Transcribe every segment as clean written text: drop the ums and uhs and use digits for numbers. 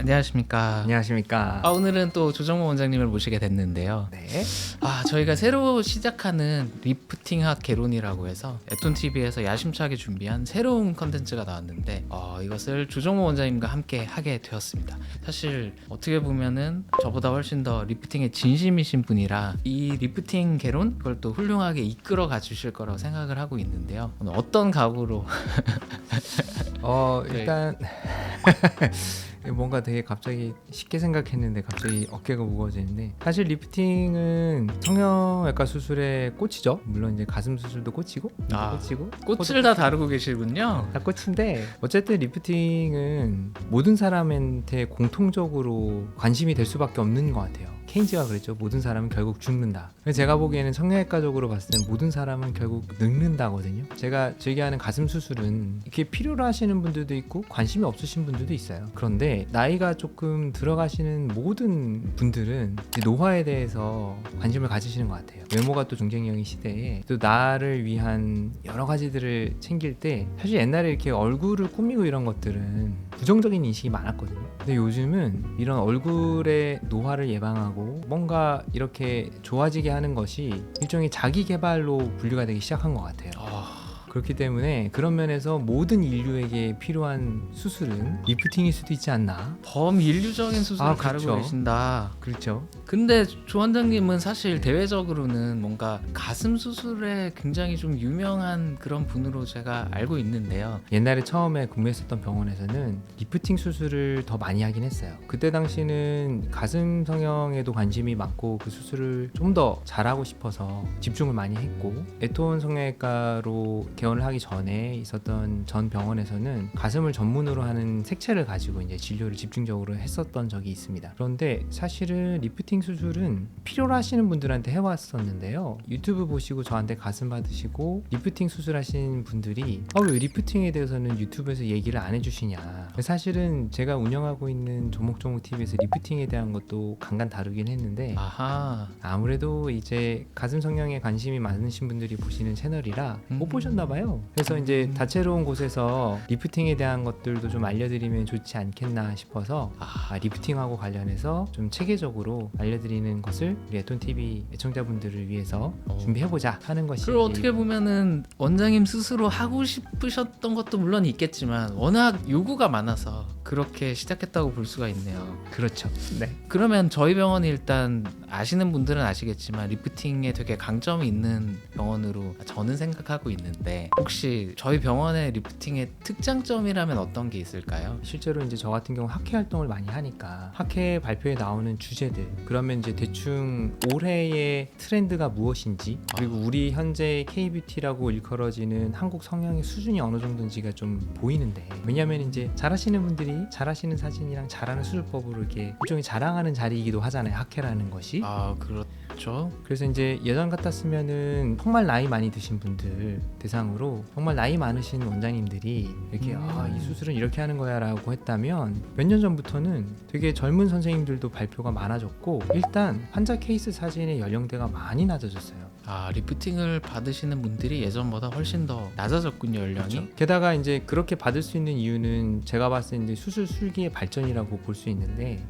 안녕하십니까. 안녕하십니까. 오늘은 또 조정모 원장님을 모시게 됐는데요. 네. 저희가 새로 시작하는 리프팅학 개론이라고 해서 애톤TV에서 야심차게 준비한 새로운 컨텐츠가 나왔는데 이것을 조정모 원장님과 함께 하게 되었습니다. 사실 어떻게 보면은 저보다 훨씬 더 리프팅에 진심이신 분이라 이 리프팅 개론 그걸 또 훌륭하게 이끌어 가 주실 거라고 생각을 하고 있는데요. 오늘 어떤 각오로 일단 뭔가 되게 갑자기 쉽게 생각했는데 갑자기 어깨가 무거워지는데, 사실 리프팅은 성형외과 수술의 꽃이죠. 물론 이제 가슴 수술도 꽃이고 꽃이고 꽃을 다 다루고 계시군요. 다 꽃인데, 어쨌든 리프팅은 모든 사람한테 공통적으로 관심이 될 수밖에 없는 것 같아요. 케인즈가 그랬죠. 모든 사람은 결국 죽는다. 제가 보기에는 성형외과적으로 봤을 땐 모든 사람은 결국 늙는다거든요. 제가 즐겨하는 가슴 수술은 이렇게 필요로 하시는 분들도 있고 관심이 없으신 분들도 있어요. 그런데 나이가 조금 들어가시는 모든 분들은 노화에 대해서 관심을 가지시는 것 같아요. 외모가 또 중쟁형인 시대에 또 나를 위한 여러 가지들을 챙길 때, 사실 옛날에 이렇게 얼굴을 꾸미고 이런 것들은 부정적인 인식이 많았거든요. 근데 요즘은 이런 얼굴의 노화를 예방하고 뭔가 이렇게 좋아지게 하는 것이 일종의 자기 개발로 분류가 되기 시작한 것 같아요. 그렇기 때문에 그런 면에서 모든 인류에게 필요한 수술은 리프팅일 수도 있지 않나. 범인류적인 수술을 그렇죠. 다루고 계신다. 그렇죠. 근데 조 원장님은 사실 대외적으로는 뭔가 가슴 수술에 굉장히 좀 유명한 그런 분으로 제가 알고 있는데요. 옛날에 처음에 근무했었던 병원에서는 리프팅 수술을 더 많이 하긴 했어요. 그때 당시는 가슴 성형에도 관심이 많고 그 수술을 좀 더 잘하고 싶어서 집중을 많이 했고, 애톤 성형외과로 개원을 하기 전에 있었던 전 병원에서는 가슴을 전문으로 하는 색채를 가지고 이제 진료를 집중적으로 했었던 적이 있습니다. 그런데 사실은 리프팅 수술은 필요로 하시는 분들한테 해왔었는데요. 유튜브 보시고 저한테 가슴 받으시고 리프팅 수술하신 분들이 왜 리프팅에 대해서는 유튜브에서 얘기를 안 해주시냐. 사실은 제가 운영하고 있는 조목조목TV에서 리프팅에 대한 것도 간간 다루긴 했는데, 아무래도 이제 가슴 성형에 관심이 많으신 분들이 보시는 채널이라 못 보셨나 봐요. 그래서 이제 다채로운 곳에서 리프팅에 대한 것들도 좀 알려드리면 좋지 않겠나 싶어서 리프팅하고 관련해서 좀 체계적으로 알려드리는 것을 우리 애톤TV 애청자분들을 위해서 준비해보자 하는 것이. 그리고 어떻게 보면은 원장님 스스로 하고 싶으셨던 것도 물론 있겠지만 워낙 요구가 많아서 그렇게 시작했다고 볼 수가 있네요. 그렇죠. 네. 그러면 저희 병원이 일단 아시는 분들은 아시겠지만 리프팅에 되게 강점이 있는 병원으로 저는 생각하고 있는데, 혹시 저희 병원의 리프팅의 특장점이라면 어떤 게 있을까요? 실제로 이제 저 같은 경우 학회 활동을 많이 하니까 학회 발표에 나오는 주제들, 그러면 이제 대충 올해의 트렌드가 무엇인지, 그리고 우리 현재 K-뷰티라고 일컬어지는 한국 성형의 수준이 어느 정도인지가 좀 보이는데, 왜냐하면 이제 잘하시는 분들이 잘하시는 사진이랑 잘하는 수술법으로 이렇게 일종의 자랑하는 자리이기도 하잖아요, 학회라는 것이. 그렇죠. 그래서 이제 예전 같았으면은 정말 나이 많이 드신 분들 대상으로 정말 나이 많으신 원장님들이 이렇게 이 수술은 이렇게 하는 거야 라고 했다면, 몇 년 전부터는 되게 젊은 선생님들도 발표가 많아졌고, 일단 환자 케이스 사진의 연령대가 많이 낮아졌어요. 리프팅을 받으시는 분들이 예전보다 훨씬 더 낮아졌군요, 연령이. 그렇죠. 게다가 이제 그렇게 받을 수 있는 이유는 제가 봤을 때 수술 술기의 발전이라고 볼 수 있는데,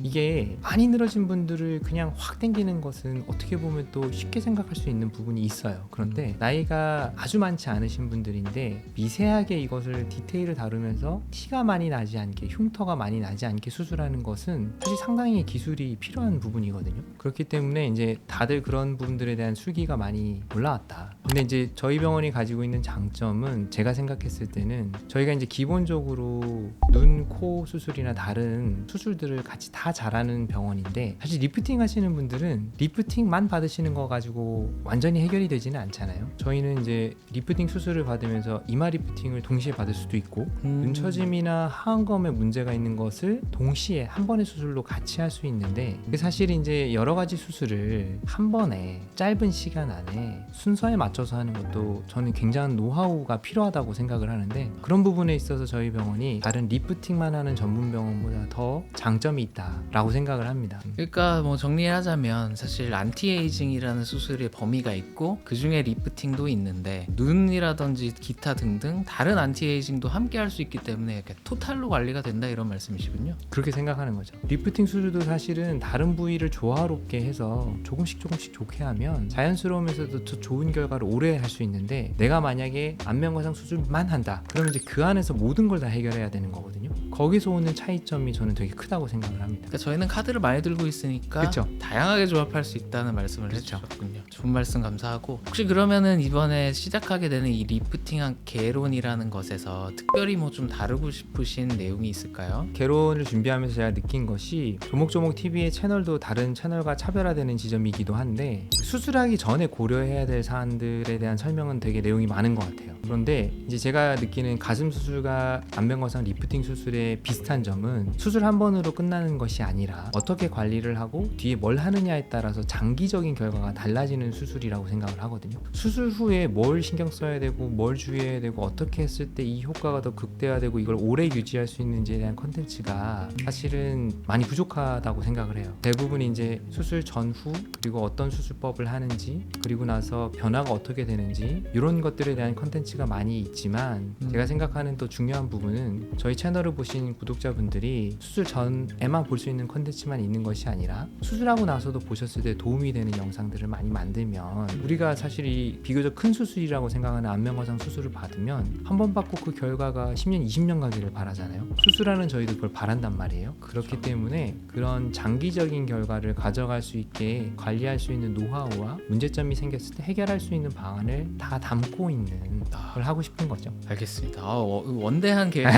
이게 많이 늘어진 분들을 그냥 확 당기는 것은 어떻게 보면 또 쉽게 생각할 수 있는 부분이 있어요. 그런데 나이가 아주 많지 않으신 분들인데 미세하게 이것을 디테일을 다루면서 티가 많이 나지 않게, 흉터가 많이 나지 않게 수술하는 것은 사실 상당히 기술이 필요한 부분이거든요. 그렇기 때문에 이제 다들 그런 부분들에 대한 술기가 많이 올라왔다. 근데 이제 저희 병원이 가지고 있는 장점은, 제가 생각했을 때는 저희가 이제 기본적으로 눈, 코 수술이나 다른 수술들을 같이 다 잘하는 병원인데, 사실 리프팅 하시는 분들은 리프팅만 받으시는 거 가지고 완전히 해결이 되지는 않잖아요. 저희는 이제 리프팅 수술을 받으면서 이마 리프팅을 동시에 받을 수도 있고, 눈처짐이나 하안검에 문제가 있는 것을 동시에 한 번의 수술로 같이 할 수 있는데, 사실 이제 여러 가지 수술을 한 번에 짧은 시간 안에 순서에 맞춰서 하는 것도 저는 굉장한 노하우가 필요하다고 생각을 하는데, 그런 부분에 있어서 저희 병원이 다른 리프팅만 하는 전문 병원보다 더 더 장점이 있다라고 생각을 합니다. 그러니까 뭐 정리하자면 사실 안티에이징이라는 수술의 범위가 있고 그 중에 리프팅도 있는데 눈이라든지 기타 등등 다른 안티에이징도 함께 할 수 있기 때문에 이렇게 토탈로 관리가 된다 이런 말씀이시군요. 그렇게 생각하는 거죠. 리프팅 수술도 사실은 다른 부위를 조화롭게 해서 조금씩 좋게 하면 자연스러우면서도 더 좋은 결과를 오래 할 수 있는데, 내가 만약에 안면거상 수술만 한다 그러면 이제 그 안에서 모든 걸 다 해결해야 되는 거거든요. 거기서 오는 차이점이 저는 되게 크다고 생각을 합니다. 그러니까 저희는 카드를 많이 들고 있으니까 그쵸? 다양하게 조합할 수 있다는 말씀을 그쵸. 해주셨군요. 좋은 말씀 감사하고, 혹시 그러면은 이번에 시작하게 되는 이 리프팅한 개론이라는 것에서 특별히 뭐 좀 다루고 싶으신 내용이 있을까요? 개론을 준비하면서 제가 느낀 것이 조목조목 TV의 채널도 다른 채널과 차별화되는 지점이기도 한데, 수술하기 전에 고려해야 될 사안들에 대한 설명은 되게 내용이 많은 것 같아요. 그런데 이제 제가 느끼는 가슴 수술과 안면거상 리프팅 수술의 비슷한 점은 수술 한 번으로 끝나는 것이 아니라 어떻게 관리를 하고 뒤에 뭘 하느냐에 따라서 장기적인 결과가 달라지는 수술이라고 생각을 하거든요. 수술 후에 뭘 신경 써야 되고 뭘 주의해야 되고 어떻게 했을 때 이 효과가 더 극대화되고 이걸 오래 유지할 수 있는지에 대한 컨텐츠가 사실은 많이 부족하다고 생각을 해요. 대부분 이제 수술 전후, 그리고 어떤 수술법을 하는지, 그리고 나서 변화가 어떻게 되는지 이런 것들에 대한 컨텐츠가 많이 있지만, 제가 생각하는 또 중요한 부분은 저희 채널을 보신 구독자분들이 수술 전에만 볼 수 있는 컨텐츠만 있는 것이 아니라 수술하고 나서도 보셨을 때 도움이 되는 영상들을 많이 만들면, 우리가 사실 이 비교적 큰 수술이라고 생각하는 안면거상 수술을 받으면 한 번 받고 그 결과가 10년, 20년 가기를 바라잖아요. 수술하는 저희도 그걸 바란단 말이에요. 그렇기 때문에 그런 장기적인 결과를 가져갈 수 있게 관리할 수 있는 노하우와 문제점이 생겼을 때 해결할 수 있는 방안을 다 담고 있는 걸 하고 싶은 거죠. 알겠습니다. 원대한 계획.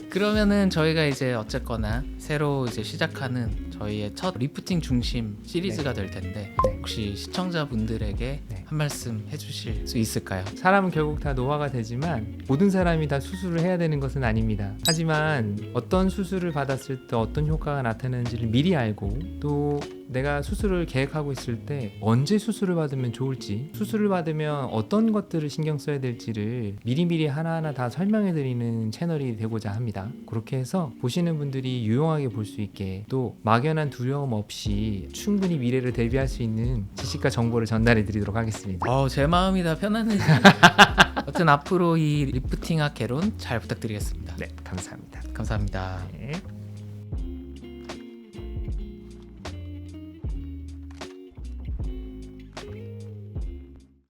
그러면은 저희가 이제 어쨌거나 새로 이제 시작하는 저희의 첫 리프팅 중심 시리즈가 될 텐데, 네. 혹시 시청자분들에게 네. 한 말씀 해주실 수 있을까요? 사람은 결국 다 노화가 되지만 모든 사람이 다 수술을 해야 되는 것은 아닙니다. 하지만 어떤 수술을 받았을 때 어떤 효과가 나타나는지를 미리 알고, 또 내가 수술을 계획하고 있을 때 언제 수술을 받으면 좋을지, 수술을 받으면 어떤 것들을 신경 써야 될지를 미리미리 하나하나 다 설명해 드리는 채널이 되고자 합니다. 그렇게 해서 보시는 분들이 유용하게 볼 수 있게, 또 막연한 두려움 없이 충분히 미래를 대비할 수 있는 지식과 정보를 전달해 드리도록 하겠습니다. 제 마음이 다 편안해지네요. 여튼 앞으로 이 리프팅학 개론 잘 부탁드리겠습니다. 네, 감사합니다. 감사합니다. 네.